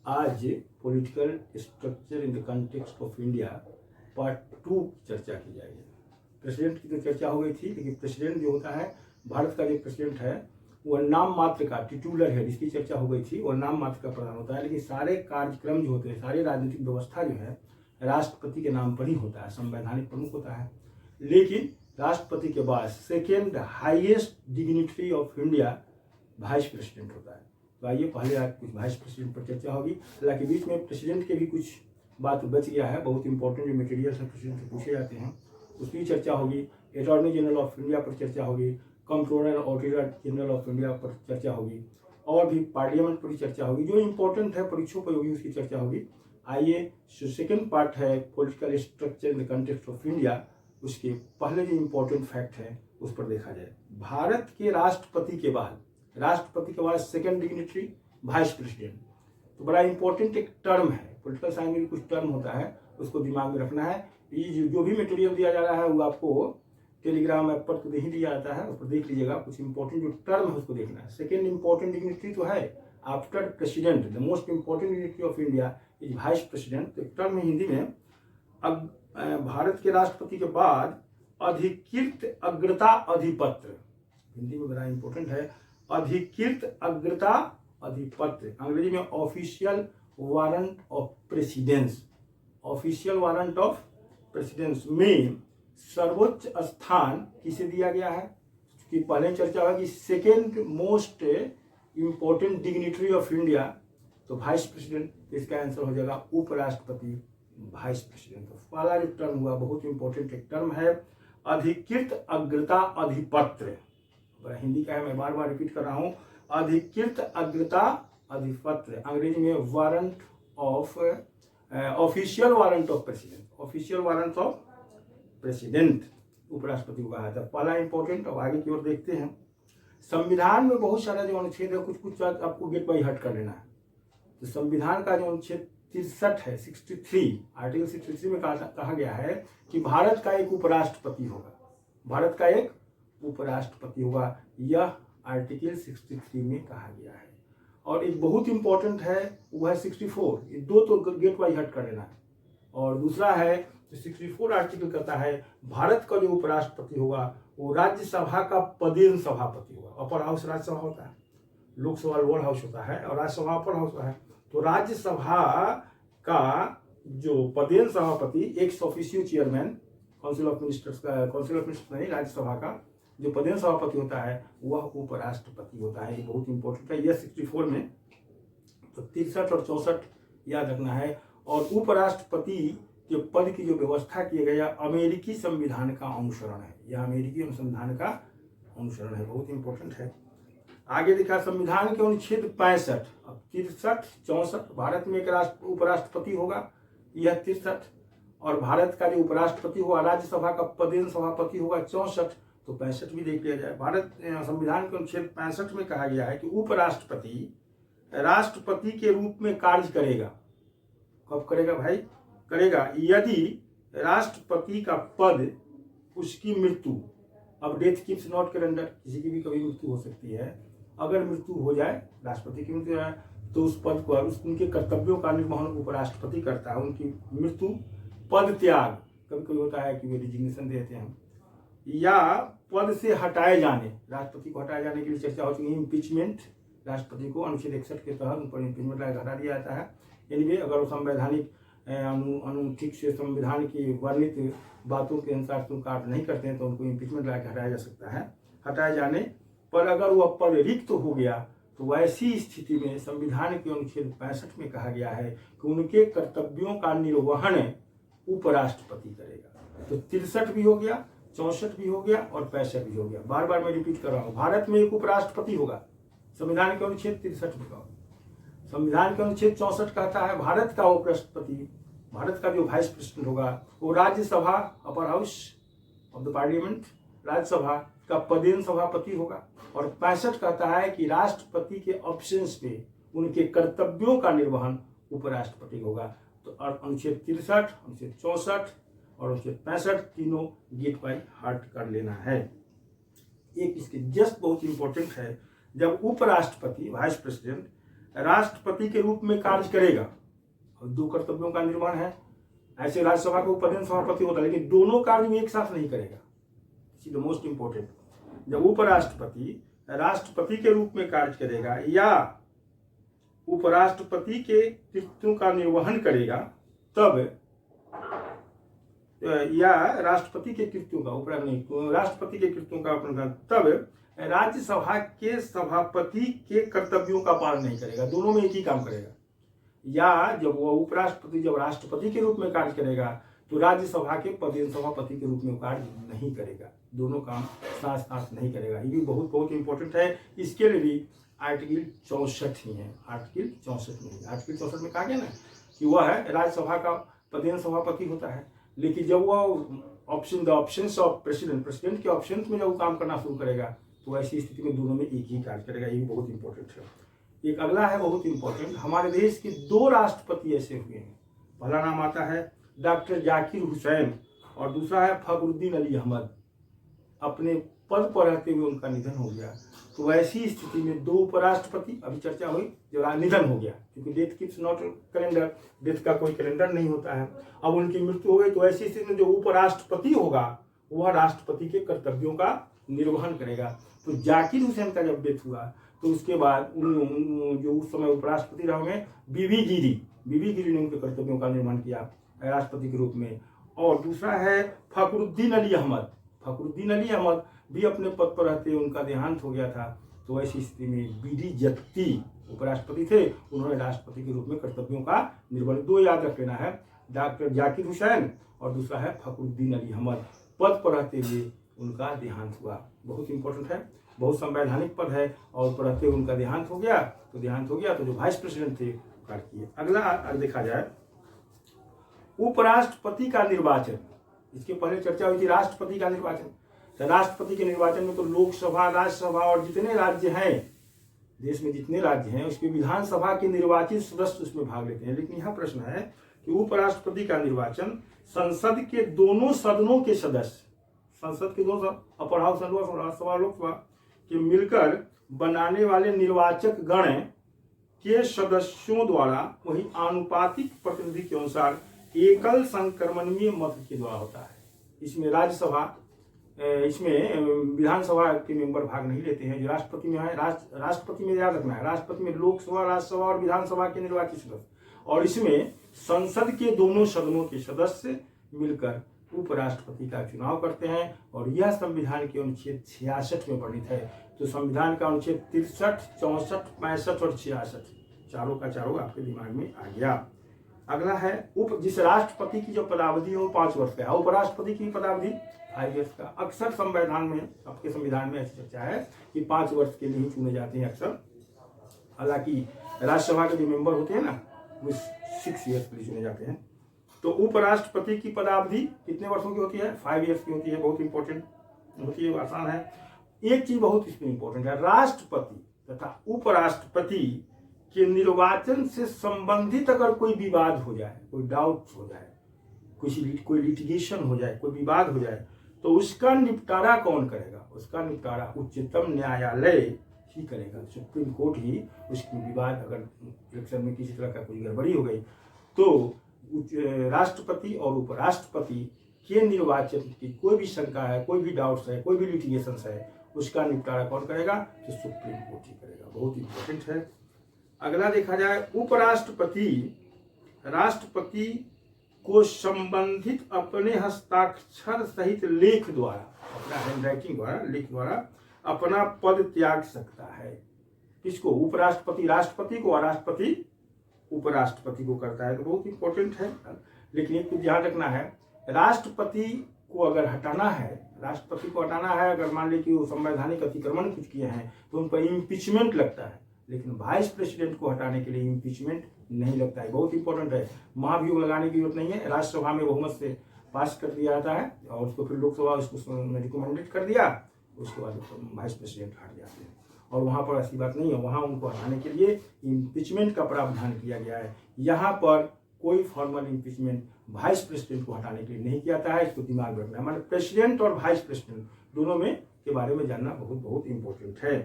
आज political structure in the context of India part 2 चर्चा की जाएगी। प्रेसिडेंट की तो चर्चा हो गई थी, लेकिन प्रेसिडेंट जो होता है, भारत का जो प्रेसिडेंट है वह नाम मात्र का टिटुलर है, जिसकी चर्चा हो गई थी, और नाम मात्र का प्रधान होता है। लेकिन सारे कार्यक्रम जो होते हैं, सारी राजनीतिक व्यवस्था जो है राष्ट्रपति के नाम पर ही होता है, संवैधानिक प्रमुख होता है। लेकिन राष्ट्रपति के बाद second highest dignitary of India vice president होता है। तो आइए पहले आज कुछ वाइस प्रेसिडेंट पर चर्चा होगी। हालांकि बीच में प्रेसिडेंट के भी कुछ बात बच गया है, बहुत इंपॉर्टेंट जो मटेरियल है प्रेसिडेंट से पूछे जाते हैं उसकी चर्चा होगी। अटॉर्नी जनरल ऑफ इंडिया पर चर्चा होगी, controller auditor general of India पर चर्चा होगी, और भी पार्लियामेंट पर चर्चा होगी। जो इंपॉर्टेंट है परीक्षों पर होगी उसकी चर्चा होगी। आइए, सेकेंड पार्ट है political structure in the context of India, उसके पहले जो इंपॉर्टेंट फैक्ट है उस पर देखा जाए। भारत के राष्ट्रपति के बाद सेकेंड डिग्निटरी वाइस प्रेसिडेंट, तो बड़ा इंपॉर्टेंट एक टर्म है। पॉलिटिकल साइंस में कुछ टर्म होता है, उसको दिमाग में रखना है। ये जो भी मटेरियल दिया जा रहा है वो आपको टेलीग्राम ऐप पर तो नहीं दिया जाता है, उस पर देख लीजिएगा। कुछ इंपॉर्टेंट जो टर्म है उसको देखना है। सेकेंड इंपॉर्टेंट डिग्निटरी तो है after president, the most important dignitary of India is vice president. तो एक टर्म है हिंदी में, अब भारत के राष्ट्रपति के बाद अधिकृत अग्रता अधिपत्र, हिंदी में बड़ा इंपॉर्टेंट है, अधिकृत अग्रता अधिपत्र, अंग्रेजी में official warrant of precedence. Official warrant of precedence में सर्वोच्च स्थान किसे दिया गया है? कि पहले चर्चा हुआ कि second most important dignitary of India, तो वाइस प्रेसिडेंट, इसका आंसर हो जाएगा उपराष्ट्रपति वाइस प्रेसिडेंट। तो पहला जो टर्म हुआ बहुत इंपॉर्टेंट एक टर्म है, अधिकृत अग्रता अधिपत्र। हिंदी का है, मैं बार बार रिपीट कर रहा हूं, अधिकृत अग्रता अधिपत्र, अंग्रेजी में warrant of official warrant of president, official warrant of president उपराष्ट्रपति को कहा था। पहला इंपॉर्टेंट। अब आगे की ओर देखते हैं। संविधान में बहुत सारा जो अनुच्छेद है, कुछ कुछ आपको गेट बाई हट कर लेना है। तो संविधान का जो अनुच्छेद 63 है, 63, आर्टिकल 63 में कहा गया है कि भारत का एक उपराष्ट्रपति होगा, भारत का एक उपराष्ट्रपति होगा। यह आर्टिकल 63 में कहा गया है। और एक बहुत इंपॉर्टेंट है वो है 64, ये दो तो गेट वाइज हट कर लेना है। और दूसरा है 64 आर्टिकल कहता है भारत का जो उपराष्ट्रपति होगा वो राज्यसभा का पदेन सभापति होगा। अपर हाउस राज्यसभा होता है, लोकसभा लोअर हाउस होता है, और राज्यसभा अपर हाउस होता है। तो राज्यसभा का जो पदेन सभापति, ex officio chairman, council of ministers का, काउंसिल ऑफ मिनिस्टर्स नहीं, राज्यसभा का जो पदेन सभापति होता है वह उपराष्ट्रपति होता है। ये बहुत इंपॉर्टेंट है। यह 64 में, तो 63 और 64 याद रखना है। और उपराष्ट्रपति के पद की जो व्यवस्था किया गया अमेरिकी संविधान का अनुसरण है, यह अमेरिकी अनुसंधान का अनुसरण है, बहुत इंपॉर्टेंट है। आगे देखा संविधान के अनुच्छेद 65, अब 63, 64, भारत में एक उपराष्ट्रपति होगा, यह 63, और भारत का जो उपराष्ट्रपति होगा राज्यसभा का पदेन सभापति होगा 64, तो 65 भी देख लिया जाए। भारत संविधान के अनुच्छेद 65 में कहा गया है कि उपराष्ट्रपति राष्ट्रपति के रूप में कार्य करेगा। कब करेगा भाई? करेगा यदि राष्ट्रपति का पद उसकी मृत्यु, अब डेथ कीप्स नॉट कैलेंडर, किसी की भी कभी मृत्यु हो सकती है, अगर मृत्यु हो जाए, राष्ट्रपति की मृत्यु है, तो उस पद पर उनके कर्तव्यों का निर्वहन उपराष्ट्रपति करता है। उनकी मृत्यु, पद त्याग, कभी कभी होता है कि वे रिजिग्नेशन देते हैं, या पद से हटाए जाने, राष्ट्रपति को हटाए जाने के लिए चर्चा हो चुकी है। इम्पीचमेंट, राष्ट्रपति को अनुच्छेद 61 के तहत उन पर इम्पीचमेंट हटा दिया जाता है। एनीवे, अगर वो संवैधानिक ठीक से संविधान की वर्णित बातों के अनुसार तुम कार्य नहीं करते हैं तो उनको इम्पीचमेंट ला के हटाया जा सकता है। हटाए जाने पर अगर वह पद रिक्त हो गया तो वैसी स्थिति में संविधान के अनुच्छेद 65 में कहा गया है कि उनके कर्तव्यों का निर्वहन उपराष्ट्रपति करेगा। तो 63 भी हो गया, 64 भी हो गया, और 65 भी हो गया। बार बार मैं रिपीट कर रहा हूँ, भारत में एक उपराष्ट्रपति होगा, संविधान के अनुच्छेद 63 में होगा। संविधान के अनुच्छेद 64 कहता है भारत का उपराष्ट्रपति, भारत का जो वाइस प्रेसिडेंट होगा वो Rajya Sabha, upper house of the parliament, Rajya Sabha का पदेन सभापति होगा। और 65 कहता है कि राष्ट्रपति के ऑब्सेंस पे उनके कर्तव्यों का निर्वहन उपराष्ट्रपति होगा। तो अनुच्छेद 63, अनुच्छेद 64 और अनुच्छेद 65 तीनों गेट बाई हार्ट कर लेना है। एक इसके जस्ट बहुत इंपॉर्टेंट है, जब उपराष्ट्रपति वाइस प्रेसिडेंट राष्ट्रपति के रूप में कार्य करेगा। और दो कर्तव्यों का निर्वहन है। ऐसे राज्यसभा का उपदेन सभापति होता है, लेकिन दोनों कार्य में एक साथ नहीं करेगा। द मोस्ट इंपॉर्टेंट, जब उपराष्ट्रपति राष्ट्रपति के रूप में कार्य करेगा या उपराष्ट्रपति के कृत्यों का निर्वहन करेगा, तब या राष्ट्रपति के कृत्यों का राष्ट्रपति के कृत्यों का अपना, तब राज्यसभा के सभापति के कर्तव्यों का पालन नहीं करेगा। दोनों में एक ही काम करेगा। या जब वह उपराष्ट्रपति जब राष्ट्रपति के रूप में कार्य करेगा तो राज्यसभा के प्रदेश सभापति के रूप में कार्य नहीं करेगा। दोनों काम साथ साथ नहीं करेगा। ये भी बहुत बहुत इंपॉर्टेंट है। इसके लिए भी आर्टिकल 64 ही है। आर्टिकल 64 में आर्टिकल 64 में कहा गया ना कि वह है राज्यसभा का प्रदेश सभापति होता है, लेकिन जब वह द ऑप्शंस ऑफ प्रेसिडेंट के ऑप्शंस में जब वो काम करना शुरू करेगा तो ऐसी स्थिति में दोनों में एक ही कार्य करेगा। ये भी बहुत इंपॉर्टेंट है। एक अगला है बहुत इंपॉर्टेंट, हमारे देश के दो राष्ट्रपति ऐसे हुए हैं। पहला नाम आता है डॉक्टर जाकिर हुसैन और दूसरा है फखरुद्दीन अली अहमद। अपने पद पर रहते हुए उनका निधन हो गया। तो ऐसी स्थिति में दो उपराष्ट्रपति, अभी चर्चा हुई, जब निधन हो गया, क्योंकि death keeps not calendar, death का कोई कैलेंडर नहीं होता है। अब उनकी मृत्यु हो गई तो ऐसी स्थिति में जो उपराष्ट्रपति होगा वह राष्ट्रपति के कर्तव्यों का निर्वहन करेगा। तो जाकिर हुसैन का जब डेथ हुआ तो उसके बाद जो उस समय उपराष्ट्रपति रहे बीबी गिरी ने उनके कर्तव्यों का निर्वहन किया राष्ट्रपति के रूप में। और दूसरा है फखरुद्दीन अली अहमद भी अपने पद पर रहते उनका देहांत हो गया था। तो ऐसी स्थिति में बीडी जत्ती उपराष्ट्रपति थे, उन्होंने राष्ट्रपति के रूप में कर्तव्यों का निर्वहन। दो याद रख लेना है, डॉक्टर जाकिर हुसैन और दूसरा है फखरुद्दीन अली अहमद। पद पर रहते हुए उनका देहांत हुआ। बहुत इंपॉर्टेंट है, बहुत संवैधानिक पद है। और पर रहते हुए उनका देहांत हो गया तो जो वाइस प्रेसिडेंट थे कार्य किए। अगला देखा जाए उपराष्ट्रपति का निर्वाचन। इसके पहले चर्चा हुई थी राष्ट्रपति का निर्वाचन। तो राष्ट्रपति के निर्वाचन में तो लोकसभा, राज्यसभा और जितने राज्य हैं, देश में जितने राज्य हैं, उसके विधानसभा के निर्वाचित सदस्य उसमें भाग लेते हैं। लेकिन यहाँ प्रश्न है कि उपराष्ट्रपति का निर्वाचन संसद के दोनों सदनों के सदस्य, संसद के दोनों अपर हाउस और राज्यसभा लोकसभा के मिलकर बनाने वाले निर्वाचक गण के सदस्यों द्वारा वही आनुपातिक प्रतिनिधि के अनुसार एकल संक्रमणीय मत के द्वारा होता है। इसमें विधानसभा के मेंबर भाग नहीं लेते हैं। जो राष्ट्रपति में है, राष्ट्रपति में याद रखना है, राष्ट्रपति में लोकसभा, राज्यसभा और विधानसभा के निर्वाचित सदस्य, और इसमें संसद के दोनों सदनों के सदस्य मिलकर उपराष्ट्रपति का चुनाव करते हैं। और यह संविधान के अनुच्छेद 66 में वर्णित है। तो संविधान का अनुच्छेद 63, 64, 65 और 66 चारों का चारों आपके दिमाग में आ गया। अगला है जिस राष्ट्रपति की जो पदावधि हो 5 वर्ष का है, उपराष्ट्रपति की पदावधि 5 वर्ष का। अक्सर संविधान में, आपके संविधान में ऐसी चर्चा है कि 5 वर्ष के लिए ही चुने जाते हैं अक्सर। हालांकि राज्यसभा के जो मेंबर होते हैं ना, वो 6 ईयर्स के लिए चुने जाते हैं। तो उपराष्ट्रपति की पदावधि कितने वर्षों की होती है? 5 ईयर्स की होती है। बहुत इंपॉर्टेंट होती है, आसान है। एक चीज बहुत इसमें इंपॉर्टेंट है, राष्ट्रपति तथा उपराष्ट्रपति के निर्वाचन से संबंधित अगर कोई विवाद हो जाए, कोई डाउट हो जाए, कोई लिटिगेशन हो जाए, कोई विवाद हो जाए, तो उसका निपटारा कौन करेगा? उसका निपटारा उच्चतम न्यायालय ही करेगा। सुप्रीम कोर्ट ही उसकी विवाद, अगर इलेक्शन में किसी तरह का कोई गड़बड़ी हो गई तो राष्ट्रपति और उपराष्ट्रपति के निर्वाचन की कोई भी शंका है, कोई भी डाउट्स है, कोई भी लिटिगेशन है, उसका निपटारा कौन करेगा? तो सुप्रीम कोर्ट ही करेगा। बहुत इंपॉर्टेंट है। अगला देखा जाए उपराष्ट्रपति राष्ट्रपति को संबंधित अपने हस्ताक्षर सहित लेख द्वारा, अपना हैंडराइटिंग द्वारा, लेख द्वारा अपना पद त्याग सकता है। किसको? उपराष्ट्रपति राष्ट्रपति को और राष्ट्रपति उपराष्ट्रपति को करता है। तो बहुत इंपॉर्टेंट है। लेकिन एक ध्यान रखना है, राष्ट्रपति को अगर हटाना है, राष्ट्रपति को हटाना है, अगर मान लीजिए कि वो संवैधानिक अतिक्रमण कुछ किए हैं तो उन पर इम्पीचमेंट लगता है। लेकिन वाइस प्रेसिडेंट को हटाने के लिए इम्पीचमेंट नहीं लगता है। बहुत इंपॉर्टेंट है। महाभियोग लगाने की जरूरत नहीं है। राज्यसभा में बहुमत से पास कर दिया जाता है और उसको फिर लोकसभा उसको रिकमेंडेड कर दिया, उसके बाद वाइस प्रेसिडेंट हट जाते हैं। और वहाँ पर ऐसी बात नहीं है, वहाँ उनको हटाने के लिए इम्पीचमेंट का प्रावधान किया गया है। यहाँ पर कोई फॉर्मल इम्पीचमेंट वाइस प्रेसिडेंट को हटाने के लिए नहीं किया जाता है। इसको दिमाग में रखना है। हमारे प्रेसिडेंट और वाइस प्रेसिडेंट दोनों में के बारे में जानना बहुत बहुत इंपॉर्टेंट है।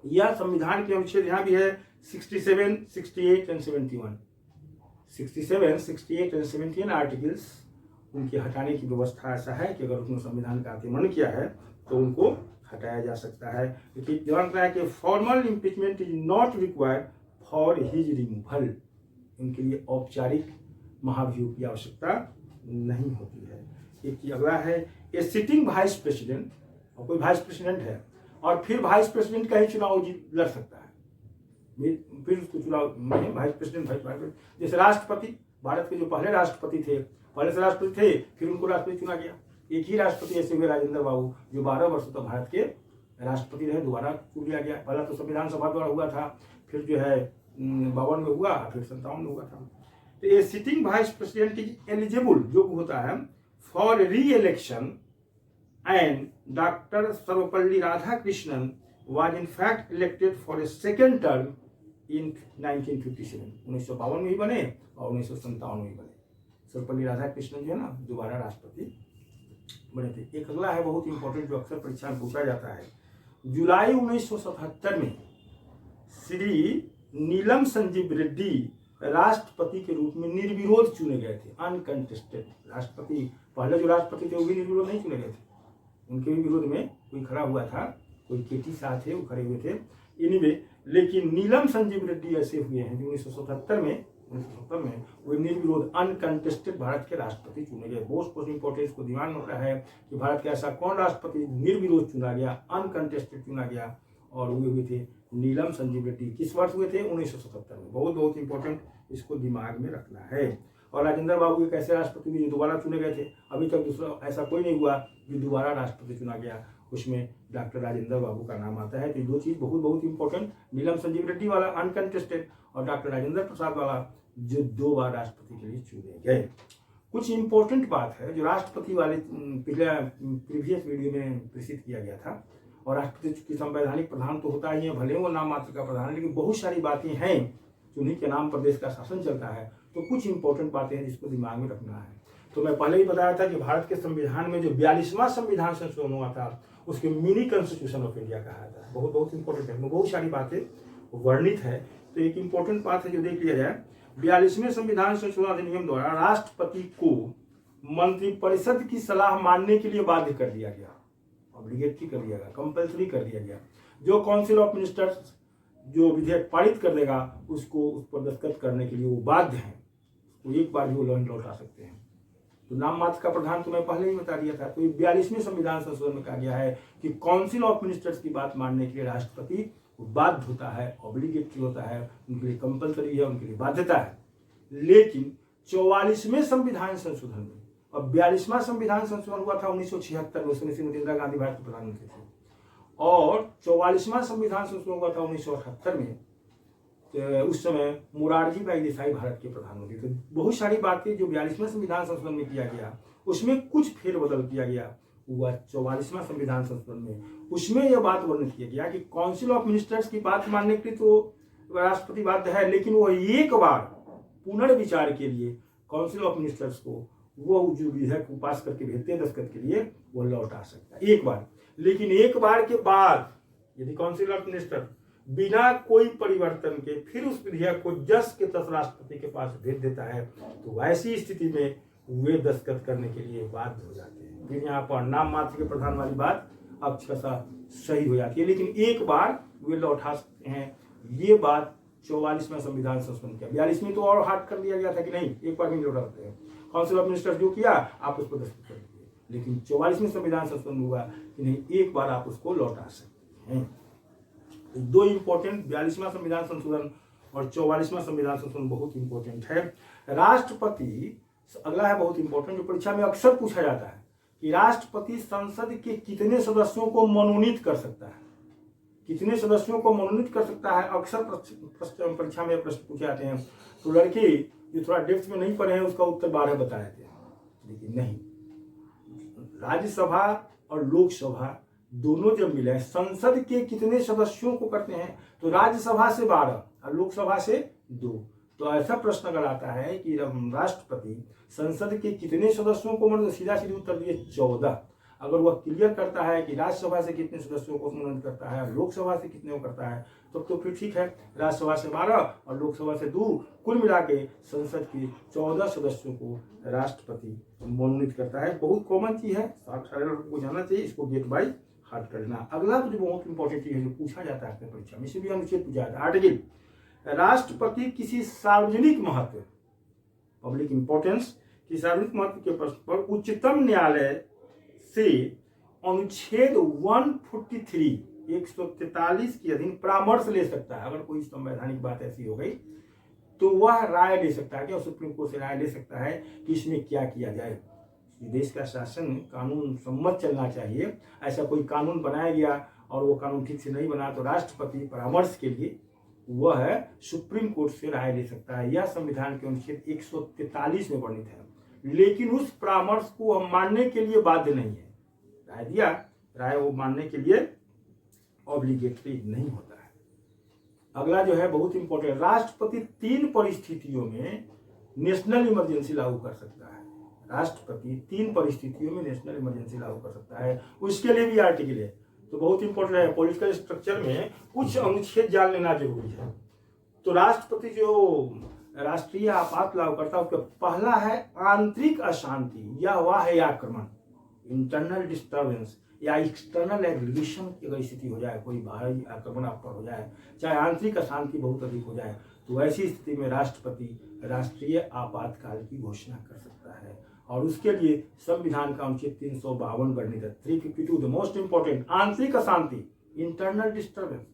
यह संविधान के अनुच्छेद यहाँ भी है 67, 68 एंड 71, 67, 68 एंड 71 आर्टिकल्स उनके हटाने की व्यवस्था ऐसा है कि अगर उसने संविधान का अतिक्रमण किया है तो उनको हटाया जा सकता है। लेकिन ध्यान रखना है कि formal impeachment is not required for his removal, उनके लिए औपचारिक महाभियोग की आवश्यकता नहीं होती है। एक अगला है ए सिटिंग वाइस प्रेसिडेंट, और कोई वाइस प्रेसिडेंट है और फिर वाइस प्रेसिडेंट का ही चुनाव लड़ सकता है, फिर उसको चुनाव में वाइस प्रेसिडेंट, जैसे राष्ट्रपति, भारत के जो पहले राष्ट्रपति थे, पहले से राष्ट्रपति थे फिर उनको राष्ट्रपति चुना गया। एक ही राष्ट्रपति ऐसे हुए राजेंद्र बाबू जो 12 वर्षों तक भारत के राष्ट्रपति रहे, दोबारा चुन लिया गया। पहला तो संविधान सभा द्वारा हुआ था, फिर जो है 52 में हुआ, फिर 57 में हुआ था। तो ये sitting vice president is eligible जो होता है फॉर री election and doctor Sarvepalli Radhakrishnan was in fact elected for a second term in 1957, 1952 में ही बने और 1957 में ही बने। सर्वपल्ली राधाकृष्णन जो है ना दोबारा राष्ट्रपति बने थे। एक अगला है बहुत इंपॉर्टेंट जो अक्सर परीक्षा में पूछा जाता है, जुलाई 1977 में श्री नीलम संजीव रेड्डी राष्ट्रपति के रूप में निर्विरोध चुने गए थे, अनकंटेस्टेड राष्ट्रपति। पहले जो राष्ट्रपति थे वो भी निर्विरोध नहीं चुने गए थे, उनके भी विरोध में कोई खड़ा हुआ था, कोई केटी शाह थे वो खड़े हुए थे एनीवे। लेकिन नीलम संजीव रेड्डी ऐसे हुए हैं जो 1977 में वो निर्विरोध अनकंटेस्टेड भारत के राष्ट्रपति चुने गए। बहुत इंपॉर्टेंट को ध्यान होता है कि भारत का ऐसा कौन राष्ट्रपति निर्विरोध चुना गया, अनकंटेस्टेड चुना गया, और वो हुए थे नीलम संजीव रेड्डी। किस वर्ष हुए थे? 1977 में। बहुत इंपॉर्टेंट, इसको दिमाग में रखना है। और राजेंद्र बाबू एक ऐसे राष्ट्रपति जो दोबारा चुने गए थे, अभी तक दूसरा ऐसा कोई नहीं हुआ जो दोबारा राष्ट्रपति चुना गया, उसमें डॉक्टर राजेंद्र बाबू का नाम आता है। तो दो चीज बहुत इंपॉर्टेंट, नीलम संजीव रेड्डी वाला अनकंटेस्टेड और डॉक्टर राजेंद्र प्रसाद वाला जो 2 बार राष्ट्रपति के लिए चुने गए। कुछ इंपॉर्टेंट बात है जो राष्ट्रपति वाले प्रीवियस वीडियो में प्रेषित किया गया था। और राष्ट्रपति की संवैधानिक प्रधान तो होता ही है, भले वो नाम मात्र का प्रधान, लेकिन बहुत सारी बातें हैं जो उन्हीं के नाम पर देश का शासन चलता है। तो कुछ इंपॉर्टेंट बातें हैं जिसको दिमाग में रखना है। तो मैं पहले ही बताया था कि भारत के संविधान में जो 42वां संविधान संशोधन हुआ था उसके मिनी कॉन्स्टिट्यूशन ऑफ इंडिया कहा जाता है। बहुत इंपॉर्टेंट है, बहुत सारी बातें वर्णित है। तो एक इंपॉर्टेंट बात है जो देख लिया जाए, 42वें संविधान संशोधन अधिनियम द्वारा राष्ट्रपति को मंत्रिपरिषद की सलाह मानने के लिए बाध्य कर दिया गया, ऑब्लिगेटरी कर दिया गया, कंपल्सरी कर दिया गया। जो काउंसिल ऑफ मिनिस्टर्स जो विधेयक पारित कर देगा उसको उस पर दस्तखत करने के लिए वो बाध्य हैं, वो एक बार भी वो लौटा सकते हैं। तो नाम मात्र का प्रधान तो मैं पहले ही बता दिया था। तो 42वें संविधान संशोधन में कहा गया है कि काउंसिल ऑफ मिनिस्टर्स की बात मानने के लिए राष्ट्रपति बाध्य होता है, ऑब्लिगेटरी होता है, उनके लिए कंपल्सरी है, उनके लिए बाध्यता है। लेकिन 44वें संविधान संशोधन में, और 42वां संविधान संशोधन हुआ था 1976 में, श्रीमती इंदिरा गांधी भारत के प्रधानमंत्री थे, और 44वां संविधान संशोधन हुआ था 1978 में। उस समय मोरारजी भाई देसाई भारत के प्रधानमंत्री थे। बहुत सारी बातें जो 42वें संविधान संशोधन में किया गया उसमें कुछ फेरबदल किया गया हुआ 44वां संविधान संशोधन में। उसमें यह बात वर्णित किया गया कि काउंसिल ऑफ मिनिस्टर्स की बात मानने के लिए तो राष्ट्रपति बाध्य है, लेकिन वो एक बार पुनर्विचार के लिए काउंसिल ऑफ मिनिस्टर्स को वो जो विधेयक पास करके भेजते हैं दस्तखत के लिए वो लौटा सकता है एक बार। लेकिन एक बार के बाद यदि काउंसिल ऑफ मिनिस्टर बिना कोई परिवर्तन के फिर उस विधेयक को जस के तस राष्ट्रपति के पास भेज देता है तो ऐसी स्थिति में वे दस्तखत करने के लिए बाध्य हो जाते हैं। फिर यहाँ पर नाम मात्र के प्रधान वाली बात अक्षरशः सही हो जाती है, लेकिन एक बार वे लौटा सकते हैं। ये बात 44वां संविधान संशोधन किया। 42वें तो और हार्ड कर दिया गया था कि नहीं, एक बार नहीं लौटा सकते हैं। काउंसिल ऑफ मिनिस्टर्स जो किया आप उसको दस्तखत कर दीजिए, लेकिन 44वें संविधान संशोधन हुआ कि नहीं, एक बार आप उसको लौटा सकते हैं। दो इंपॉर्टेंट 42वां संविधान संशोधन और 44वां संविधान संशोधन बहुत इंपॉर्टेंट है। राष्ट्रपति अगला है बहुत इंपॉर्टेंट जो परीक्षा में अक्सर पूछा जाता है कि राष्ट्रपति संसद के कितने सदस्यों को मनोनीत कर सकता है, कितने सदस्यों को मनोनीत कर सकता है। अक्सर परीक्षा में प्रश्न पूछे जाते हैं। तो लड़के जो थोड़ा डेप्थ में नहीं पढ़े हैं उसका उत्तर 12 बताए थे, लेकिन नहीं, राज्यसभा और लोकसभा दोनों जब मिले संसद के कितने सदस्यों को करते हैं तो राज्यसभा से 12 और लोकसभा से 2। तो ऐसा प्रश्न अगर आता है कि राष्ट्रपति संसद के कितने सदस्यों को मतलब सीधा सीधा उत्तर दिए 14। अगर वह क्लियर करता है कि राज्यसभा से कितने सदस्यों को संबोधित करता है, लोकसभा से कितने को करता है, तो फिर ठीक है, राज्यसभा से 12 और लोकसभा से 2, कुल मिला के संसद के 14 सदस्यों को राष्ट्रपति मनोनीत करता है। बहुत कॉमन चीज है, सारे लोगों को जाना चाहिए, इसको गेट बाई हार्ट करना। अगला जो बहुत इंपॉर्टेंट चीज है जो पूछा जाता है परीक्षा में, इसे भी अनुच्छेद पूछा जाता है, आर्टिकल, राष्ट्रपति किसी सार्वजनिक महत्व, पब्लिक इंपॉर्टेंस की सार्वजनिक महत्व के प्रश्न पर उच्चतम न्यायालय से अनुच्छेद 143 के अधीन परामर्श ले सकता है। अगर कोई संवैधानिक बात ऐसी हो गई तो वह राय ले सकता है, क्या सुप्रीम कोर्ट से राय ले सकता है कि इसमें क्या किया जाए। देश का शासन कानून सम्मत चलना चाहिए, ऐसा कोई कानून बनाया गया और वो कानून ठीक से नहीं बना तो राष्ट्रपति परामर्श के लिए वह सुप्रीम कोर्ट से राय ले सकता है। यह संविधान के अनुच्छेद 143 में वर्णित है, लेकिन उस परामर्श को हम मानने के लिए बाध्य नहीं है। राय दिया, राय वो मानने के लिए ऑब्लिगेटरी नहीं होता है। अगला जो है बहुत इंपॉर्टेंट, राष्ट्रपति 3 परिस्थितियों में नेशनल इमरजेंसी लागू कर सकता है। राष्ट्रपति 3 परिस्थितियों में नेशनल इमरजेंसी लागू कर सकता है, उसके लिए भी आर्टिकल है, तो बहुत इंपॉर्टेंट है। पॉलिटिकल स्ट्रक्चर में कुछ अनुच्छेद जान लेना जरूरी है। तो राष्ट्रपति जो राष्ट्रीय आपात लागू करता है, उसका पहला है आंतरिक अशांति या बाह्य आक्रमण, इंटरनल डिस्टर्बेंस या एक्सटर्नल एग्रीगेशन की अगर स्थिति हो जाए, कोई बाहरी आक्रमण आप पर हो जाए, चाहे आंतरिक अशांति बहुत अधिक हो जाए, तो ऐसी स्थिति में राष्ट्रपति राष्ट्रीय आपातकाल की घोषणा कर सकता है। और उसके लिए संविधान का अनुच्छेद 352 वर्णित है, 352, द मोस्ट इंपॉर्टेंट, आंतरिक अशांति, इंटरनल डिस्टर्बेंस,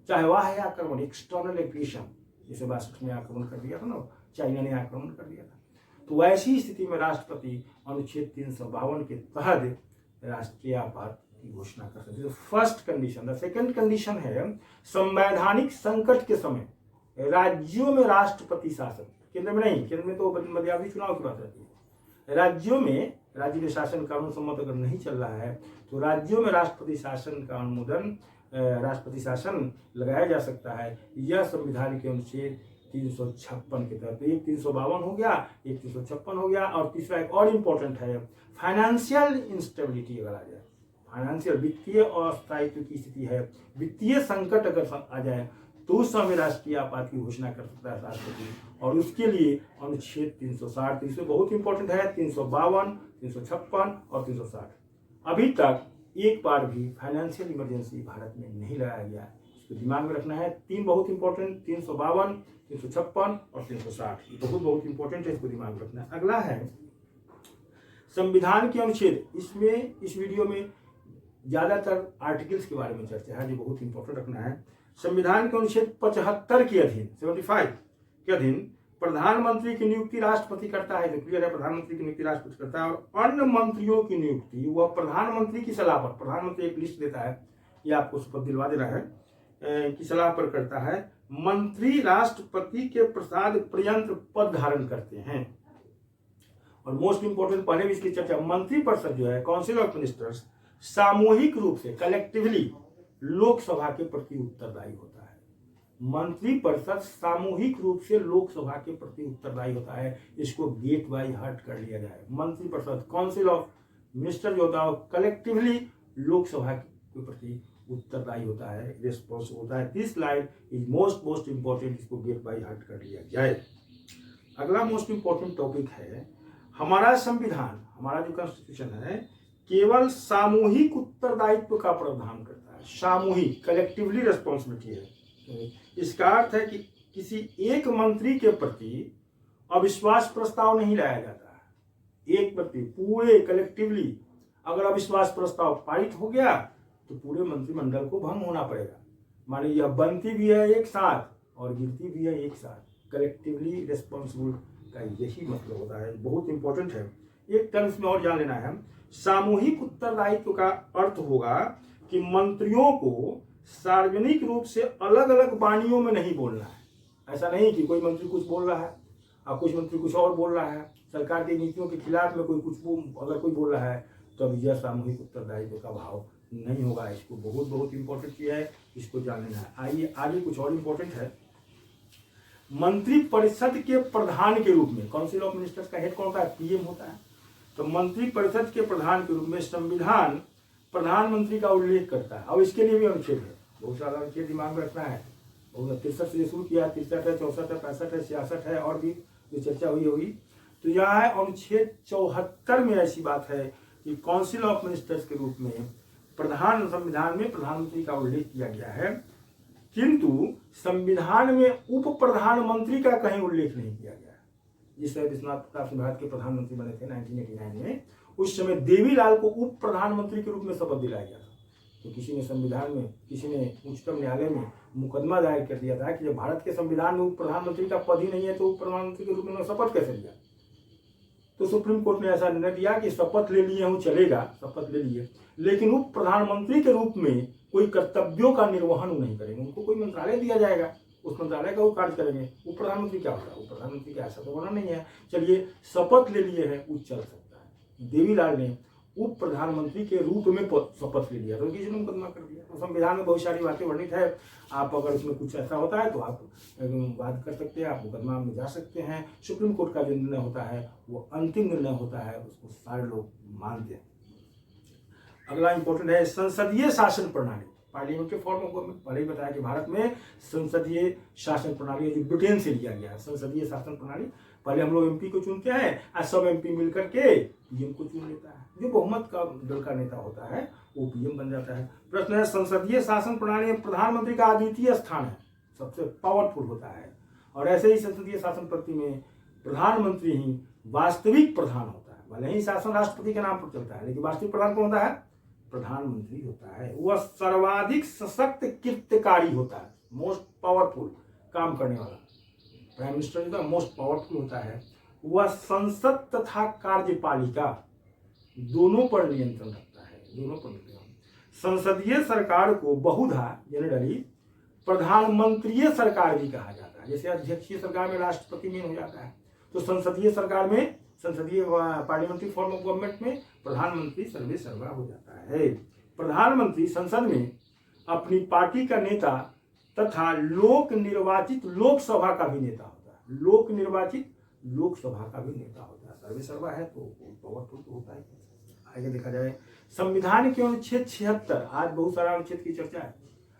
चाहे बाह्य आक्रमण, एक्सटर्नल एग्रीगेशन, जैसे 62 में आक्रमण कर दिया था ना, चाइना ने आक्रमण कर दिया था, तो ऐसी स्थिति में राष्ट्रपति अनुच्छेद 352 के तहत राष्ट्रीय आपात की घोषणा कर सकते हैं। First condition. The second condition है संवैधानिक संकट के समय राज्यों में राष्ट्रपति शासन, केंद्र में नहीं, केंद्र में तो मध्यावधि चुनाव की बात रहती है, राज्यों में राज्य में शासन कानून सम्मत अगर नहीं चल रहा है तो राज्यों में राष्ट्रपति शासन का अनुमोदन, राष्ट्रपति शासन लगाया जा सकता है। यह संविधान के अनुच्छेद 356 के तहत, एक 352 हो गया, एक 356 हो गया, और तीसरा एक और इम्पोर्टेंट है फाइनेंशियल इंस्टेबिलिटी अगर आ जाए, फाइनेंशियल वित्तीय अस्थायित्व की स्थिति है, वित्तीय संकट अगर आ जाए तो उस समय राष्ट्रीय आपात की घोषणा कर सकता है राष्ट्रपति, और उसके लिए अनुच्छेद 360, इसमें बहुत इंपॉर्टेंट है 352, 356 और 360। अभी तक एक बार भी फाइनेंशियल इमरजेंसी भारत में नहीं लगाया गया, इसको दिमाग में रखना है। 3 बहुत इंपॉर्टेंट, 352, 356 और 360, बहुत इंपॉर्टेंट है, इसको दिमाग में रखना है। अगला है संविधान के अनुच्छेद, इसमें इस वीडियो में ज्यादातर आर्टिकल्स के बारे में चर्चा है जो बहुत इंपॉर्टेंट रखना है। संविधान के अनुच्छेद 75 के अधीन, 75 के अधीन प्रधानमंत्री की नियुक्ति राष्ट्रपति करता है, जो क्लियर है, प्रधानमंत्री की नियुक्ति राष्ट्रपति करता है, और अन्य मंत्रियों की नियुक्ति वह प्रधानमंत्री की सलाह पर, प्रधानमंत्री एक लिस्ट देता है, यह आपको शपथ दिलवा दे रहा है, की सलाह पर करता है। मंत्री राष्ट्रपति के प्रसाद पर्यंत पद धारण करते हैं। और मोस्ट इंपोर्टेंट, पहले भी इसकी चर्चा, मंत्रिपरिषद जो है, काउंसिल ऑफ मिनिस्टर्स, सामूहिक रूप से कलेक्टिवली लोकसभा के प्रति उत्तरदायी होता है। मंत्रिपरिषद सामूहिक रूप से लोकसभा के प्रति उत्तरदायी होता है, इसको गेट बाय हार्ट कर लिया जाए। मंत्रिपरिषद, काउंसिल ऑफ मिनिस्टर जो होता है कलेक्टिवली लोकसभा के प्रति उत्तरदायी होता है, रिस्पॉन्स होता है। This line is most important, इसको गेट बाय हार्ट कर लिया जाए। अगला मोस्ट इंपॉर्टेंट टॉपिक है हमारा संविधान, हमारा जो कॉन्स्टिट्यूशन है केवल सामूहिक उत्तरदायित्व का प्रावधान करता है, सामूहिक, कलेक्टिवली रिस्पॉन्सिबिलिटी है। इसका अर्थ है कि किसी एक मंत्री के प्रति अविश्वास प्रस्ताव नहीं लाया जाता है, एक प्रति पूरे कलेक्टिवली अगर अविश्वास प्रस्ताव पारित हो गया तो पूरे मंत्रिमंडल को भंग होना पड़ेगा। माने यह बनती भी है एक साथ और गिरती भी है एक साथ, कलेक्टिवली रिस्पॉन्सिबल का यही मतलब होता है, बहुत इंपॉर्टेंट है। एक टर्म इसमें और जान लेना है, सामूहिक उत्तरदायित्व का अर्थ होगा कि मंत्रियों को सार्वजनिक रूप से अलग अलग वाणियों में नहीं बोलना है। ऐसा नहीं कि कोई मंत्री कुछ बोल रहा है और कुछ मंत्री कुछ और बोल रहा है, सरकार की नीतियों के खिलाफ में कोई कुछ अगर कोई बोल रहा है तो अब यह सामूहिक उत्तरदायित्व का भाव नहीं होगा। इसको बहुत इंपॉर्टेंट किया है, इसको जान लेना है। आइए आगे कुछ और इंपॉर्टेंट है। मंत्रिपरिषद के प्रधान के रूप में, काउंसिल ऑफ मिनिस्टर्स का हेड कौन होता है? पीएम होता है। तो मंत्रिपरिषद के प्रधान के रूप में संविधान प्रधानमंत्री का उल्लेख करता है। अब इसके लिए भी अनुच्छेद है, बहुत सारा अनुच्छेद दिमाग में रखना है। 63 से शुरू किया, 63 है, 64 है, 65 है, 66 है, और भी जो चर्चा हुई होगी। तो यहाँ है अनुच्छेद 74 में ऐसी बात है कि काउंसिल ऑफ मिनिस्टर्स के रूप में संविधान में प्रधानमंत्री का उल्लेख किया गया है, किंतु संविधान में उप प्रधानमंत्री का कहीं उल्लेख नहीं किया गया। जिस समय विश्वनाथ प्रताप सिंह भारत के प्रधानमंत्री बने थे 1989 में, उस समय देवीलाल को उप प्रधानमंत्री के रूप में शपथ दिलाया गया था। तो किसी ने संविधान में, किसी ने उच्चतम न्यायालय में मुकदमा दायर कर दिया था कि जब भारत के संविधान में उप प्रधानमंत्री का पद ही नहीं है तो उप प्रधानमंत्री के रूप में शपथ कैसे लिया। तो सुप्रीम कोर्ट ने ऐसा निर्णय दिया कि शपथ ले लिए हूं चलेगा, शपथ ले लिए, लेकिन उप प्रधानमंत्री के रूप में कोई कर्तव्यों का निर्वहन नहीं करेंगे। उनको कोई मंत्रालय दिया जाएगा, उस मंत्रालय का वो कार्य करेंगे। उप प्रधानमंत्री क्या होता है, उप प्रधानमंत्री का ऐसा तो होना नहीं है। चलिए शपथ ले लिए हैं, वो चल सकता है। देवीलाल ने उप प्रधानमंत्री के रूप में शपथ ले लिया तो किसी ने मुकदमा कर दिया। तो संविधान में बहुत सारी बातें वर्णित है। आप अगर उसमें कुछ ऐसा होता है तो आप बात कर सकते हैं, आप मुकदमा में जा सकते हैं। सुप्रीम कोर्ट का जो निर्णय होता है वो अंतिम निर्णय होता है, उसको सारे लोग मानते हैं। अगला इंपॉर्टेंट है संसदीय शासन प्रणाली, पार्लियामेंट्री फॉर्म ऑफ गवर्नमेंट। पहले ही बताया कि भारत में संसदीय शासन प्रणाली जो ब्रिटेन से लिया गया है, संसदीय शासन प्रणाली। पहले हम लोग एमपी को चुनते हैं और सब एमपी मिलकर के पीएम को चुन लेता है। जो बहुमत का दल का नेता होता है वो पीएम बन जाता है। प्रश्न है संसदीय शासन प्रणाली में प्रधानमंत्री का अद्वितीय स्थान है, सबसे पावरफुल होता है। और ऐसे ही संसदीय शासन पद्धति में प्रधानमंत्री ही वास्तविक प्रधान होता है। भले ही शासन राष्ट्रपति के नाम पर चलता है, लेकिन वास्तविक प्रधान कौन होता है, प्रधानमंत्री होता है। वह सर्वाधिक सशक्त कृत्यकारी होता है, मोस्ट पावरफुल काम करने वाला। प्राइम मिनिस्टर जो मोस्ट पावरफुल होता है। वह संसद तथा कार्यपालिका दोनों पर नियंत्रण रखता है, दोनों पर नियंत्रण। संसदीय सरकार को बहुधा जनरली प्रधानमंत्रीय सरकार भी कहा जाता है। जैसे अध्यक्षीय सरकार में राष्ट्रपति मेन हो जाता है, तो संसदीय सरकार में, संसदीय पार्लियामेंट्री फॉर्म ऑफ गवर्नमेंट में प्रधानमंत्री सर्वे सर्वा हो जाता है। प्रधानमंत्री संसद में अपनी पार्टी का नेता तथा लोक निर्वाचित लोकसभा का भी नेता होता है। लोक निर्वाचित लोकसभा का भी नेता होता है। सर्वे सर्वा है तो पावरफुल तो होता है। आगे देखा जाए संविधान के अनुच्छेद 76, आज बहुत सारा अनुच्छेद की चर्चा है।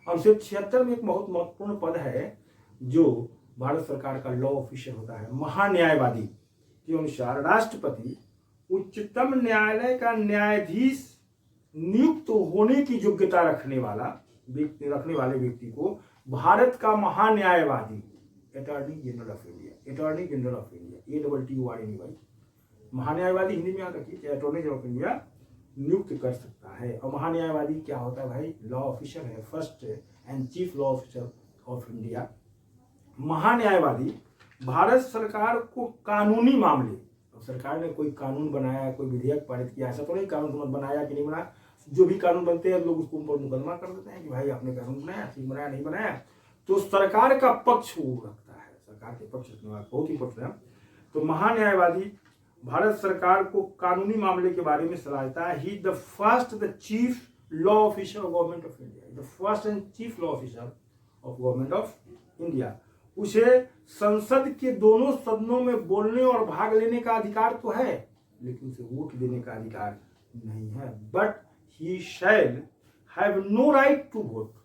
अनुच्छेद 76 में एक बहुत महत्वपूर्ण पद है जो भारत सरकार का लॉ ऑफिसर होता है, महान्यायवादी के अनुसार राष्ट्रपति उच्चतम न्यायालय का न्यायाधीश नियुक्त होने की योग्यता रखने वाले व्यक्ति को भारत का महान्यायवादी, attorney general of India, attorney general of India, ATTORNY, महान्यायवादी हिंदी में याद रखिए, अटॉर्नी जनरल ऑफ इंडिया नियुक्त कर सकता है। और महान्यायवादी क्या होता है भाई, लॉ ऑफिसर है, first and chief law officer of India. महान्यायवादी भारत सरकार को कानूनी मामले, सरकार ने कोई कानून बनाया, कोई विधेयक पारित किया, ऐसा तो नहीं कानून बनाया कि नहीं बनाया, जो भी कानून बनते हैं लोग उसको ऊपर मुकदमा कर देते हैं कि भाई आपने कानून बनाया, ठीक बनाया, नहीं बनाया। तो सरकार का पक्ष वो रखता है, सरकार के पक्ष रखने वाला बहुत इंपॉर्टेंट है। तो महान्यायवादी भारत सरकार को कानूनी मामले के बारे में सलाह देता है। He the first the chief law officer of government of India, the first and chief law officer of government of India. उसे संसद के दोनों सदनों में बोलने और भाग लेने का अधिकार तो है, लेकिन उसे वोट देने का अधिकार नहीं है। But he shall have no right to vote.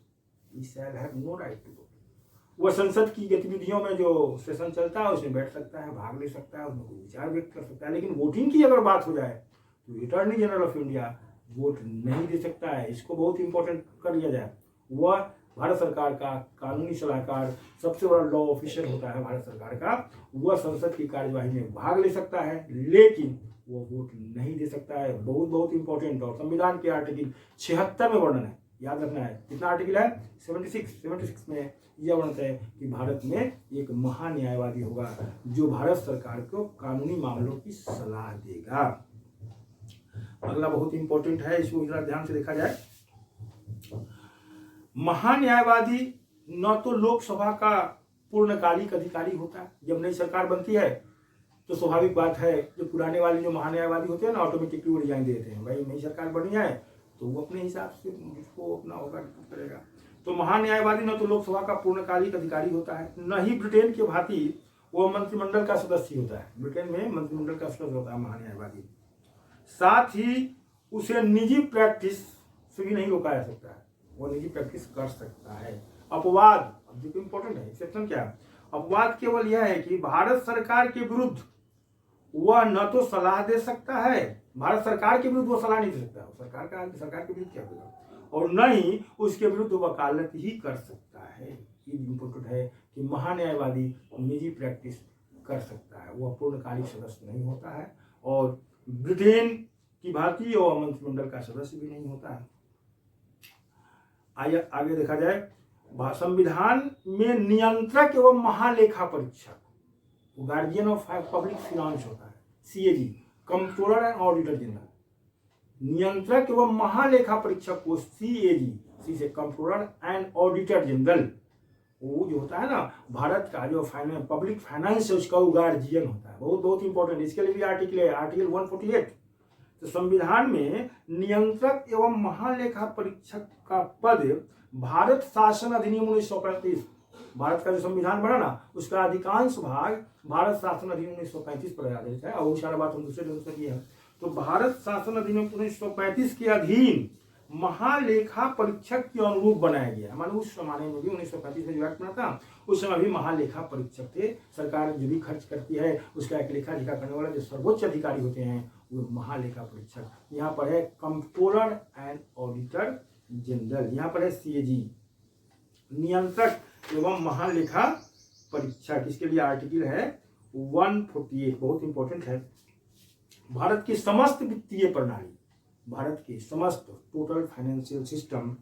He shall have no right to vote. वह संसद की गतिविधियों में जो सेशन चलता है उसमें बैठ सकता है, भाग ले सकता है, उसमें कोई विचार व्यक्त कर सकता है, लेकिन वोटिंग की अगर बात हो जाए तो attorney general of India vote नहीं दे सकता है। इसको बहुत इंपॉर्टेंट कर लिया जाए। वह भारत सरकार का कानूनी सलाहकार, सबसे बड़ा लॉ ऑफिसर होता है भारत सरकार का। वह संसद की कार्यवाही में भाग ले सकता है, लेकिन वो वोट नहीं दे सकता है। बहुत बहुत इंपॉर्टेंट। और संविधान के आर्टिकल 76 में वर्णन है, याद रखना है। कितना आर्टिकल है, 76 में यह वर्णन है कि भारत में एक महान्यायवादी होगा जो भारत सरकार को कानूनी मामलों की सलाह देगा। अगला बहुत इंपॉर्टेंट है, इसको जरा ध्यान से देखा जाए। महान्यायवादी न तो लोकसभा का पूर्णकालिक अधिकारी होता है। जब नई सरकार बनती है तो स्वाभाविक बात है जो पुराने वाले जो महान्यायवादी होते हैं ना, ऑटोमेटिकली वो रिजाइन देते हैं। भाई नई सरकार बनी है तो वो अपने हिसाब से जिसको अपना होगा करेगा। तो महान्यायवादी न तो लोकसभा का पूर्णकालिक अधिकारी होता है, न ही ब्रिटेन के भांति वो मंत्रिमंडल का सदस्य होता है। ब्रिटेन में मंत्रिमंडल का सदस्य होता है महान्यायवादी। साथ ही उसे निजी प्रैक्टिस से भी नहीं रोका जा सकता है, वो निजी प्रैक्टिस कर सकता है। अपवाद, अब देखो इंपॉर्टेंट है, एक्सेप्शन क्या है? अपवाद केवल यह है कि भारत सरकार के विरुद्ध वह न तो सलाह दे सकता है, भारत सरकार के विरुद्ध वो सलाह नहीं दे सकता, सरकार के विरुद्ध क्या होगा, और न ही उसके विरुद्ध वकालत ही कर सकता है। ये इम्पोर्टेंट है कि महान्यायवादी निजी प्रैक्टिस कर सकता है, वह पूर्णकालिक सदस्य नहीं होता है और ब्रिटेन की भारतीय और मंत्रिमंडल का सदस्य भी नहीं होता है। आगे देखा जाए, संविधान में नियंत्रक एवं महालेखा परीक्षक, गार्जियन ऑफ पब्लिक फाइनेंस होता है, CAG, controller and auditor general. नियंत्रक एवं महालेखा परीक्षक को सीएजी, सी से कंट्रोलर एंड ऑडिटर जनरल, वो जो होता है ना भारत का जो पब्लिक फाइनेंस है उसका वो गार्जियन होता है। बहुत बहुत इंपॉर्टेंट, इसके लिए भी आर्टिकल है, आर्टिकल 148। तो संविधान में नियंत्रक एवं महालेखा परीक्षक का पद भारत शासन अधिनियम 1935, भारत का जो संविधान बना ना उसका अधिकांश भाग भारत शासन अधिनियम 1935 पर आधारित है, और वो सारा बात हम दूसरे ढंग से किए हैं। तो भारत शासन अधिनियम 1935 के अधीन महालेखा परीक्षक के अनुरूप बनाया गया। मानो उस जमाने में भी 1935 में जो एक्ट बना था उस समय भी महालेखा परीक्षक थे। सरकार जो भी खर्च करती है उसका एक लेखा जोखा करने वाला जो सर्वोच्च अधिकारी होते हैं वो महालेखा परीक्षक। यहाँ पर है कंट्रोलर एंड ऑडिटर जनरल, यहाँ पर है सीएजी, नियंत्रक एवं महालेखा परीक्षक। इसके लिए आर्टिकल है 148, बहुत इंपॉर्टेंट है। भारत की समस्त वित्तीय प्रणाली, भारत की समस्त टोटल फाइनेंशियल सिस्टम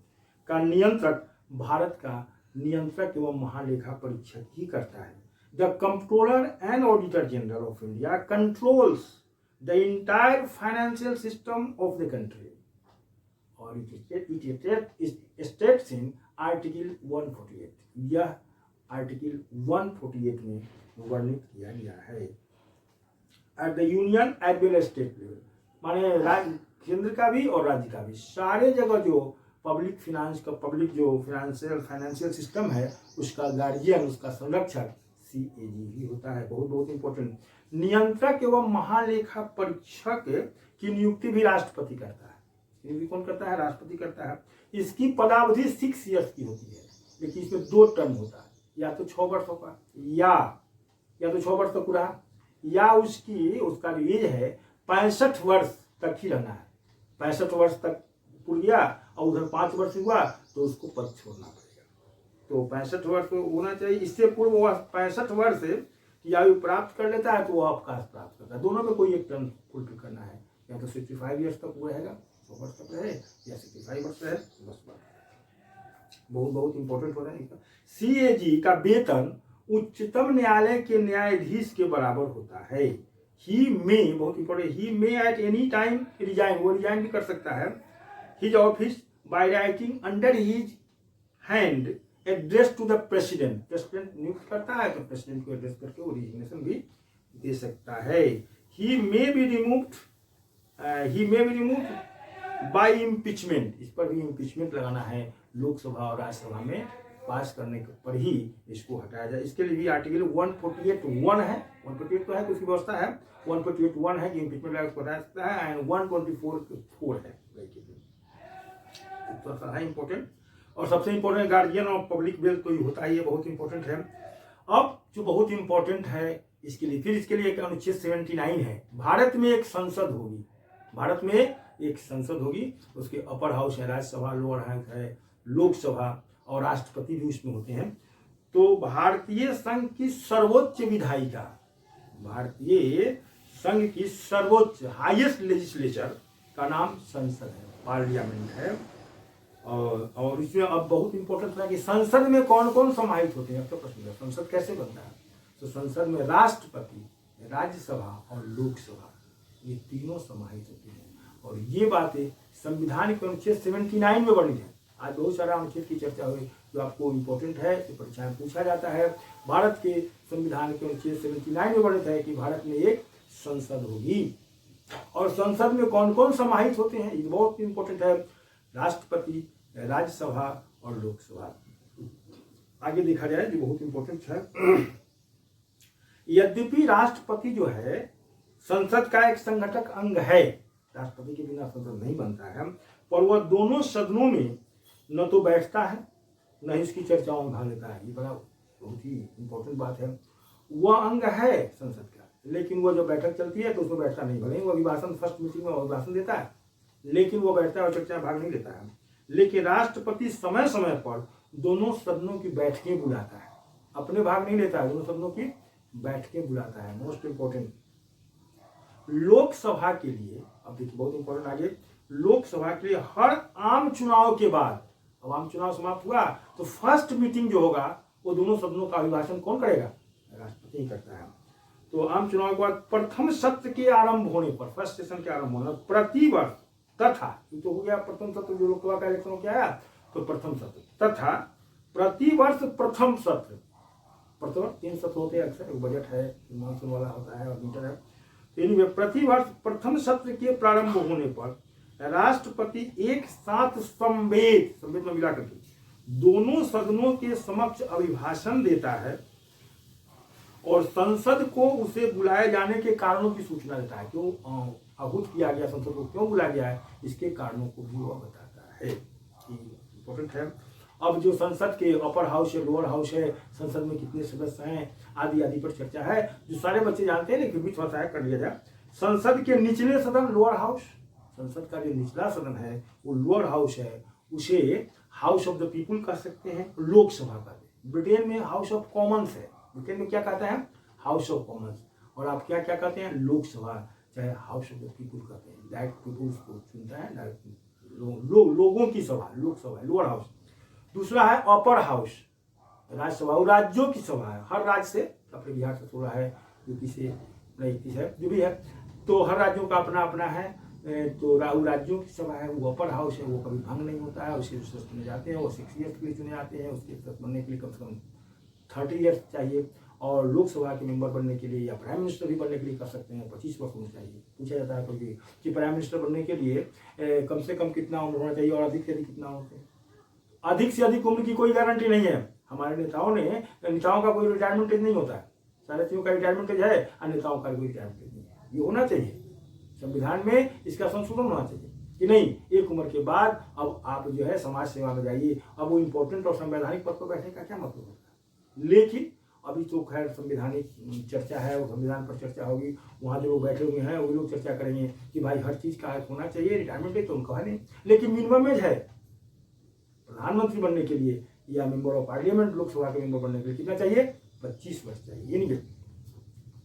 का नियंत्रक भारत का नियंत्रक एवं महालेखा परीक्षक ही करता है। The controller and auditor general of India controls the entire financial system of the country, और इट स्टेट्स इन आर्टिकल 148। यह आर्टिकल 148 में वर्णित किया गया है। At the union as well as state level, माने केंद्र का भी और राज्य का भी, सारे जगह जो पब्लिक फाइनेंस का पब्लिक जो फाइनेंशियल सिस्टम है उसका गार्जियन, उसका संरक्षक सीएजी ही होता है। बहुत बहुत इंपॉर्टेंट। नियंत्रक एवं महालेखा परीक्षक की नियुक्ति भी राष्ट्रपति करता है। नियुक्ति कौन करता है? राष्ट्रपति करता है। इसकी पदावधि 6 ईयर्स की होती है, लेकिन इसमें 2 टर्म होता है, या तो 6 वर्षों का या तो 6 वर्ष तक पूरा, या उसका जो एज है 65 वर्ष तक ही रहना है। 65 वर्ष तक पूर गया और उधर 5 वर्ष हुआ तो उसको पद छोड़ना पड़ेगा। तो 65 वर्ष होना चाहिए। इससे पूर्व वह 65 वर्ष की आयु प्राप्त कर लेता है तो वह अवकाश प्राप्त करता है। दोनों में कोई एक टर्म फुलफिल करना है, या तो 65 ईयर्स तक वो रहेगा, 100 वर्ष तक रहे, या 65 वर्ष रहे, बस बात। बहुत बहुत इंपॉर्टेंट हो रहा है। सीएजी का वेतन उच्चतम न्यायालय के न्यायाधीश के बराबर होता है। ही में, बहुत इंपॉर्टेंट, ही में एट एनी टाइम रिजाइन, वो रिजाइन भी कर सकता है, his office by writing under his hand address to the president. President नियुक्त करता है तो प्रेसिडेंट को एड्रेस करके वो रिजिग्नेशन भी दे सकता है। He may be removed by impeachment, इस पर भी इम्पीचमेंट लगाना है, लोकसभा और राज्यसभा में पास करने पर ही इसको हटाया जाए। इसके लिए भी आर्टिकल 148(1) है, 148 तो है तो उसकी व्यवस्था है, 148(1) है कि इम्पीचमेंट लगा हटा सकता है, एंड 124(4) है। तो सारा इंपॉर्टेंट, और सबसे important guardian of public wealth तो ये होता ही है, बहुत इंपॉर्टेंट है। अब जो बहुत इंपॉर्टेंट है इसके लिए एक अनुच्छेद 79 है। भारत में एक संसद होगी, भारत में एक संसद होगी, उसके अपर हाउस है राज्यसभा, लोअर हाउस है लोकसभा, और राष्ट्रपति भी उसमें होते हैं। तो भारतीय संघ की सर्वोच्च विधायिका, भारतीय संघ की सर्वोच्च हाईएस्ट लेजिस्लेचर का नाम संसद है, पार्लियामेंट है। और इसमें अब बहुत इंपॉर्टेंट है कि संसद में कौन कौन समाहित होते हैं। अब तो प्रश्न है संसद कैसे बनता है, तो संसद में राष्ट्रपति, राज्यसभा और लोकसभा, ये तीनों समाहित होते हैं। और ये बातें संविधान के अनुच्छेद 79 में वर्णित है। आज बहुत सारा अनुच्छेद की चर्चा हुई जो आपको इम्पोर्टेंट है, तो परीक्षा में पूछा जाता है। भारत के संविधान के अनुच्छेद 79 में वर्णित है कि भारत में एक संसद होगी, और संसद में कौन कौन समाहित होते हैं ये बहुत इंपॉर्टेंट है, राष्ट्रपति, राज्यसभा और लोकसभा। आगे देखा जाए जो बहुत इंपॉर्टेंट है। यद्यपि राष्ट्रपति जो है संसद का एक संगठक अंग है, राष्ट्रपति के बिना संसद नहीं बनता है, पर वह दोनों सदनों में न तो बैठता है न ही उसकी चर्चाओं में भाग लेता है। ये बड़ा बहुत ही इम्पोर्टेंट बात है। वह अंग है संसद का, लेकिन वह जब बैठक चलती है तो उसमें बैठता नहीं। भले ही वह अभिभाषण फर्स्ट मीटिंग में अभिभाषण देता है, लेकिन वह बैठता है और चर्चा में भाग नहीं लेता है। लेकिन राष्ट्रपति समय समय पर दोनों सदनों की बैठकें बुलाता है, अपने भाग नहीं लेता है, दोनों सदनों की बैठकें बुलाता है। मोस्ट इंपोर्टेंट लोकसभा के लिए, अब देखिए बहुत इंपॉर्टेंट आगे, लोकसभा के लिए हर आम चुनाव के बाद, अब आम चुनाव समाप्त हुआ तो फर्स्ट मीटिंग जो होगा वो दोनों सदनों का अभिभाषण कौन करेगा? राष्ट्रपति ही करता है। तो आम चुनाव के बाद प्रथम सत्र के आरंभ होने पर, फर्स्ट सेशन के आरंभ होने पर प्रतिवर्ष तथा, तो हो गया प्रथम सत्र जो लोकसभा का इलेक्शन हो आया तो प्रथम सत्र, तथा प्रतिवर्ष प्रथम सत्र, प्रतिवर्ष 3 सत्र होते हैं अक्सर, बजट है, मानसून वाला होता है और विंटर है। तो प्रतिवर्ष प्रथम सत्र के प्रारंभ होने पर राष्ट्रपति एक साथ संवेद में मिला करके दोनों सदनों के समक्ष अभिभाषण देता है और संसद को उसे बुलाए जाने के कारणों की सूचना देता है। क्यों आहूत किया गया, संसद को क्यों बुलाया गया है, इसके कारणों को भी वह बताता है। इंपॉर्टेंट है। अब जो संसद के अपर हाउस है, लोअर हाउस है, संसद में कितने सदस्य हैं आदि आदि पर चर्चा है, जो सारे बच्चे जानते हैं, लेकिन फिर भी थोड़ा सा कर लिया जाए। संसद के निचले सदन लोअर हाउस, संसद का जो निचला सदन है वो लोअर हाउस है, उसे हाउस ऑफ द पीपुल कह सकते हैं, लोकसभा कहते हैं। ब्रिटेन में हाउस ऑफ कॉमन्स है, ब्रिटेन में क्या कहते हैं? House of Commons. और आप क्या क्या कहते हैं? लोकसभा, चाहे हाउस ऑफ द पीपुल कहते हैं। डायरेक्ट पीपुल्स को चुनता है, डायरेक्ट लोगों की सभा, लोकसभा, लोअर हाउस। दूसरा है अपर हाउस, राज्यसभा, वो राज्यों की सभा है। हर राज्य से, अपने बिहार से थोड़ा है, यूपी से है, जो भी है, तो हर राज्यों का अपना अपना है। तो राज्यों की सभा है, वो अपर हाउस है, वो कभी भंग नहीं होता है। उसके सदस्य चुने जाते हैं, वो 6 ईयर्स के लिए चुने जाते हैं। उसके सदस्य बनने के लिए कम से कम 30 ईयर्स चाहिए, और लोकसभा के मेंबर बनने के लिए या प्राइम मिनिस्टर भी बनने के लिए कर सकते हैं 25 वर्ष होना चाहिए। पूछा जाता है कभी कि प्राइम मिनिस्टर बनने के लिए कम से कम कितना उम्र होना चाहिए और अधिक से अधिक कितना होना चाहिए? अधिक से अधिक उम्र की कोई गारंटी नहीं है। हमारे नेताओं का कोई रिटायरमेंट एज नहीं होता है, सारे चीजों का रिटायरमेंट एज है, और नेताओं का कोई रिटायरमेंट एज नहीं है। ये होना चाहिए, संविधान में इसका संशोधन होना चाहिए कि नहीं, एक उम्र के बाद अब आप जो है समाज सेवा में जाइए। अब वो इंपॉर्टेंट और संवैधानिक पद पर बैठने का क्या मतलब होता है? लेकिन अभी तो खैर संवैधानिक चर्चा है, वो संविधान पर चर्चा होगी, वहाँ जो लोग बैठे हुए हैं वो लोग चर्चा करेंगे कि भाई हर चीज का होना चाहिए, रिटायरमेंट एज तो उनका है नहीं, लेकिन मिनिमम एज है प्रधानमंत्री बनने के लिए या मेंबर ऑफ पार्लियामेंट, लोकसभा के मेंबर बनने के लिए कितना चाहिए? 25 वर्ष चाहिए। ये नहीं,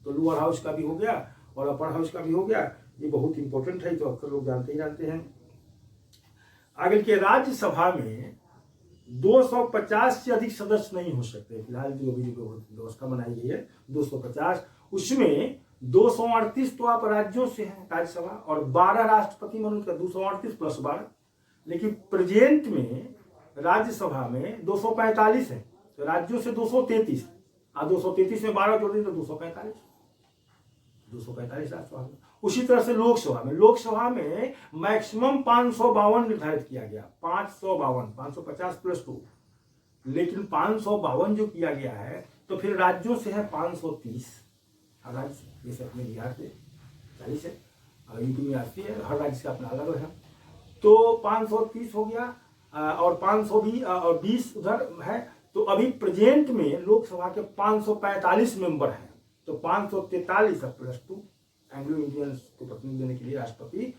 तो लोअर हाउस का भी हो गया और अपर हाउस का भी हो गया। ये बहुत इंपॉर्टेंट है, तो अक्सर लोग जानते हैं। आगे के राज्यसभा में 250 से अधिक सदस्य नहीं हो सकते। फिलहाल जो अभी व्यवस्था बनाई गई है 250, उसमें 238 तो आप राज्यों से हैं राज्यसभा, और 12 राष्ट्रपति मनोनीत का 238 प्लस 12। लेकिन प्रेजेंट में राज्यसभा में 245 है, तो राज्यों से 233, 233 में 12 जोड़ दें तो 245 राज्यसभा में। उसी तरह से लोकसभा में मैक्सिमम 552 निर्धारित किया गया, 552, 550 प्लस 2, लेकिन 552 जो किया गया है तो फिर राज्यों से है 530। हर राज्य, जैसे अपने बिहार से 40 है, यूपी में 80 है, हर राज्य का अपना अलग है, तो 530 हो गया, और 520 उधर है। तो अभी प्रेजेंट में लोकसभा के 545 मेंबर हैं, तो 543 प्लस 2 एंग्लो इंडियंस को प्रतिनिधि देने के लिए राष्ट्रपति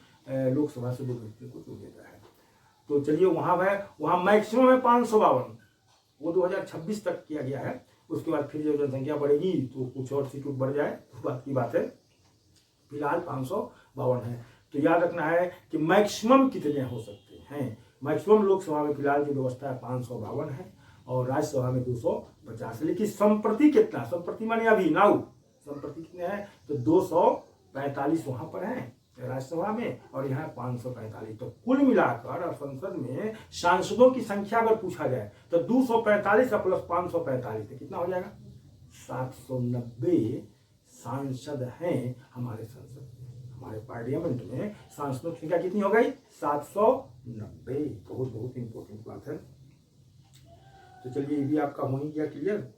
लोकसभा से 2 व्यक्ति को चुन देता है। तो चलिए वहाँ मैक्सिमम है 552, वो 2026 तक किया गया है। उसके बाद फिर जब जनसंख्या बढ़ेगी तो कुछ और सीट बढ़ जाए तो बात की बात है। फिलहाल 552 है। तो याद रखना है कि मैक्सिमम कितने हो सकते हैं। मैक्सिमम लोकसभा में फिलहाल की व्यवस्था है 552 है और राज्यसभा में 250। लेकिन संप्रति कितना, संप्रति माने अभी नाउ, संप्रति कितने हैं? तो 245 वहां पर हैं राज्यसभा में और यहाँ 545। तो कुल मिलाकर और संसद में सांसदों की संख्या अगर पूछा जाए तो 245 प्लस 545 तो कितना हो जाएगा? 790 सांसद हैं हमारे संसद में, हमारे पार्लियामेंट में सांसदों की संख्या कितनी हो गई? 790। बहुत बहुत इंपॉर्टेंट बात है। तो चलिए ये भी आपका हो ही गया क्लियर।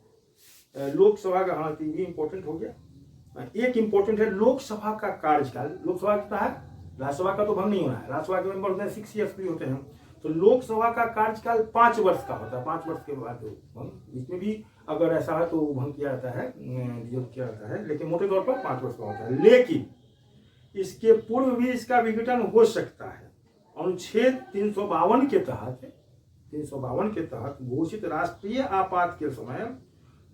लोकसभा का, हाँ ये भी इंपॉर्टेंट हो गया। एक इंपॉर्टेंट है लोकसभा का कार्यकाल। लोकसभा कितना है? राज्यसभा का तो भंग नहीं होना है, राज्यसभा के मेंबर होते हैं 6 ईयर्स के लिए होते हैं। तो लोकसभा का कार्यकाल 5 वर्ष का होता है, 5 वर्ष के बाद भंग, इसमें भी अगर ऐसा है तो भंग किया जाता है, नियुक्त किया जाता है, लेकिन मोटे तौर पर 5 वर्ष का होता है। लेकिन इसके पूर्व भी इसका विघटन हो सकता है। अनुच्छेद 352 के तहत घोषित राष्ट्रीय आपात के समय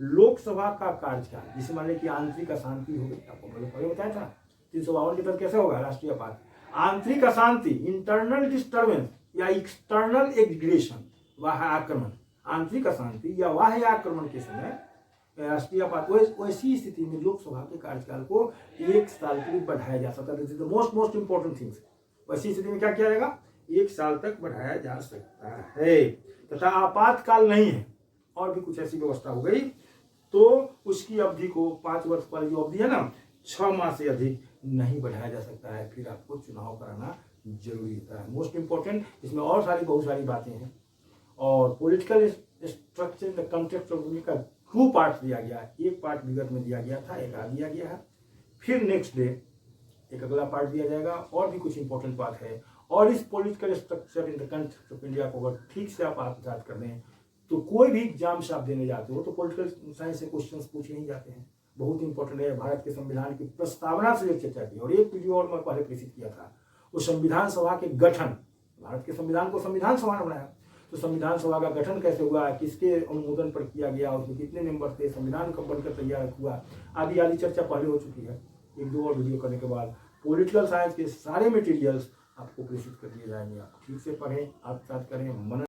लोकसभा का कार्यकाल, जिसे मान लीजिए कि आंतरिक अशांति हो गई, आपको पहले बताया था 352 के तहत कैसे होगा राष्ट्रीय आपात, आंतरिक अशांति, इंटरनल डिस्टर्बेंस या एक्सटर्नल एग्रेशन, बाह्य आक्रमण, आंतरिक अशांति या बाह्य आक्रमण के समय राष्ट्रीय आपात, वैसी स्थिति में लोकसभा के कार्यकाल को 1 साल के लिए बढ़ाया जा सकता है। This is the most important things. वैसी स्थिति में क्या किया जाएगा, 1 साल तक बढ़ाया जा सकता है। तथा आपातकाल नहीं है और भी कुछ ऐसी व्यवस्था हो गई तो उसकी अवधि को 5 वर्ष वाली जो अवधि है ना, 6 माह से अधिक नहीं बढ़ाया जा सकता है। फिर आपको चुनाव कराना जरूरी होता है। मोस्ट इंपॉर्टेंट, इसमें और बहुत सारी बातें हैं। और political structure the context of India का 2 पार्ट दिया गया है। एक पार्ट विगत में दिया गया था, एक आज दिया गया है, फिर नेक्स्ट डे एक अगला पार्ट दिया जाएगा। और भी कुछ इंपॉर्टेंट बात है। और इस political structure in the context of India को अगर ठीक से आप आत्मसात कर लें तो कोई भी एग्जाम से आप देने जाते हो तो पॉलिटिकल साइंस से क्वेश्चंस पूछे नहीं जाते हैं। बहुत इंपॉर्टेंट है। भारत के संविधान की प्रस्तावना से चर्चा की और एक वीडियो और मैं पहले प्रेषित किया था। वो संविधान सभा के गठन, भारत के संविधान को संविधान सभा ने बनाया, तो संविधान सभा का गठन कैसे हुआ, किसके अनुमोदन पर किया गया, उसमें कितने मेंबर थे, संविधान कब बनकर तैयार हुआ, आदि चर्चा पहले हो चुकी है। 1-2 और वीडियो करने के बाद पॉलिटिकल साइंस के सारे मटेरियल्स आपको प्रेषित कर दिए जाएंगे। आप ठीक से पढ़ें, आत्मसात करें, मनन